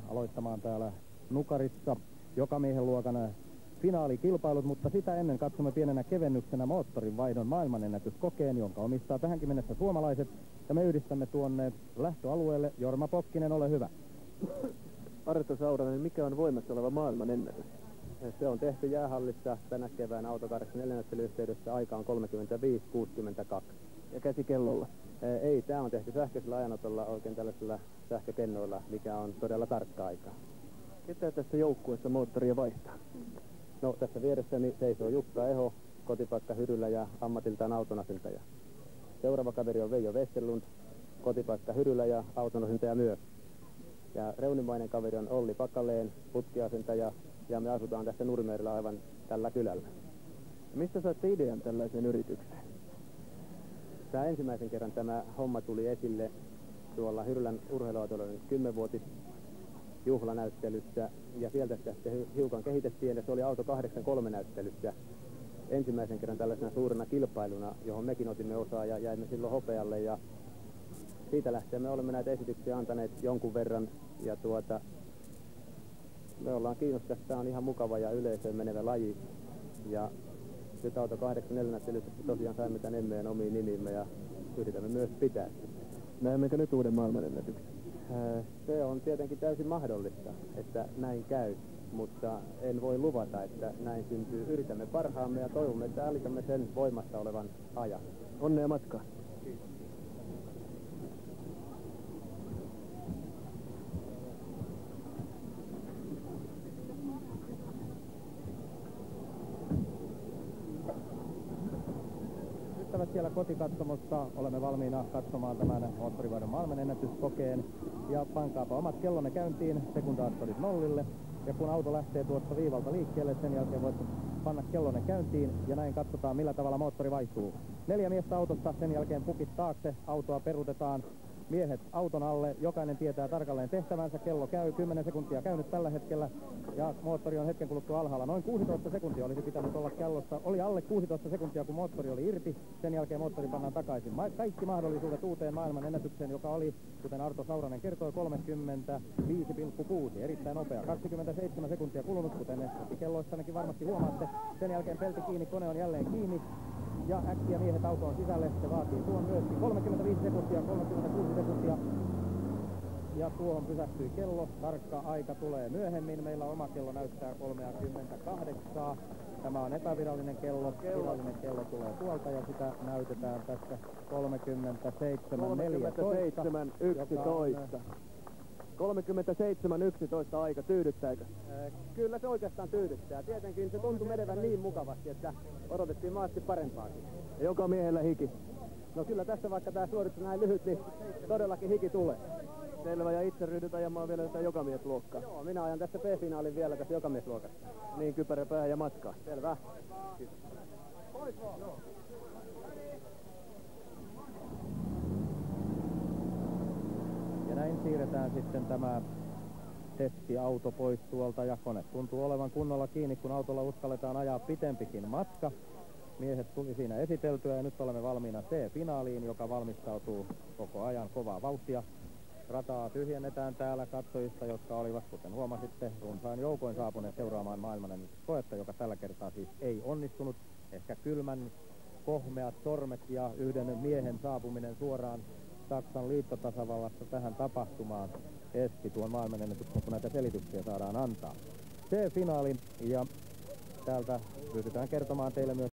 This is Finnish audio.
aloittamaan täällä Nukarissa jokamiehen luokan finaalikilpailut, mutta sitä ennen katsomme pienenä kevennyksenä moottorin vaihdon maailmanennätyskokeen, jonka omistaa tähänkin mennessä suomalaiset. Ja me yhdistämme tuonne lähtöalueelle. Jorma Pokkinen, ole hyvä. Arto Sauranen, mikä on voimassa oleva maailmanennätys? Se on tehty jäähallissa tänä keväänä Auto 84 yhteydessä. Aika on 35.62. Ja käsikellolla? Ei, tämä on tehty sähköisellä ajanotolla, oikein tällaisilla sähkökennoilla, mikä on todella tarkka aika. Ketä tässä joukkueessa moottoria vaihtaa? No, tässä vieressäni seisoo Jukka Eho, kotipaikka Hyrylä ja ammatiltaan autonasentaja. Seuraava kaveri on Veijo Westerlund, kotipaikka Hyrylä ja autonasentaja myös. Ja reunimainen kaveri on Olli Pakaleen, putkiasentaja, ja me asutaan tässä Nurmeerillä aivan tällä kylällä. Mistä saitte idean tällaiseen yritykseen? Tämä ensimmäisen kerran tämä homma tuli esille tuolla Hyrylän urheiluautoilijoiden 10-vuotisjuhlanäyttelyssä, ja sieltä sitä sitten hiukan kehitettiin, ja se oli Auto 83 näyttelyssä ensimmäisen kerran tällaisena suurena kilpailuna, johon mekin otimme osaa ja jäimme silloin hopealle, ja siitä lähtien me olemme näitä esityksiä antaneet jonkun verran, ja me ollaan kiinnostuneita, tämä on ihan mukava ja yleisöön menevä laji, ja nyt Auto 84 näyttelyssä tosiaan saimme tämän emmeen omiin nimimme ja yritämme myös pitää sitä. Näemmekö nyt uuden maailmanennätyksen? Se on tietenkin täysin mahdollista, että näin käy, mutta en voi luvata, että näin syntyy. Yritämme parhaamme ja toivomme, että ällitämme sen voimassa olevan ajan. Onnea matkaan. Siellä kotikatsomossa olemme valmiina katsomaan tämän moottorivaihdon maailmanennätyskokeen. Ja pankaapa omat kellonne käyntiin, sekundaattorit nollille. Ja kun auto lähtee tuosta viivalta liikkeelle, sen jälkeen voit panna kellonne käyntiin ja näin katsotaan, millä tavalla moottori vaihtuu. 4 miestä autossa, sen jälkeen pukit taakse, autoa peruutetaan. Miehet auton alle, jokainen tietää tarkalleen tehtävänsä, kello käy, 10 sekuntia käynyt tällä hetkellä ja moottori on hetken kuluttua alhaalla. Noin 16 sekuntia olisi pitänyt olla kellossa, oli alle 16 sekuntia kun moottori oli irti, sen jälkeen moottori pannaan takaisin. Kaikki mahdollisuudet uuteen maailmanennätykseen, joka oli, kuten Arto Sauranen kertoi, 35,6, erittäin nopea. 27 sekuntia kulunut, kuten kelloistanakin varmasti huomaatte. Sen jälkeen pelti kiinni, kone on jälleen kiinni. Ja äkkiä miehet autoon sisälle, se vaatii tuon myöskin 35 sekuntia, 36 sekuntia. Ja tuohon pysähtyi kello, tarkka aika tulee myöhemmin, meillä oma kello näyttää 38. Tämä on epävirallinen kello, virallinen kello tulee tuolta ja sitä näytetään tässä 37.11. 37.11 aika, tyydyttääkö? Kyllä se oikeastaan tyydyttää. Tietenkin se tuntui menevän niin mukavasti, että odotettiin maasti parempaakin. Ja joka miehellä hiki? No kyllä tässä, vaikka tämä suoritus näin lyhyt, niin todellakin hiki tulee. Selvä, ja itse ryhdyt ajamaan vielä tätä jokamiesluokkaa? Joo, minä ajan tässä B-finaalin vielä tässä jokamiesluokassa. Niin, kypärä päähän ja matkaa. Selvä. Ja näin siirretään sitten tämä testiauto pois tuolta ja kone tuntuu olevan kunnolla kiinni, kun autolla uskalletaan ajaa pitempikin matka. Miehet tuli siinä esiteltyä ja nyt olemme valmiina C-finaaliin, joka valmistautuu koko ajan kovaa vauhtia. Rataa tyhjennetään täällä katsojista, jotka olivat, kuten huomasitte, runsaan joukoin saapuneet seuraamaan maailmanennätyskoetta, joka tällä kertaa siis ei onnistunut. Ehkä kylmän kohmeat sormet ja yhden miehen saapuminen suoraan Saksan liittotasavallasta tähän tapahtumaan esti tuon maailmanennätyksen, kun näitä selityksiä saadaan antaa. C-finaali ja täältä ryhdytään kertomaan teille myös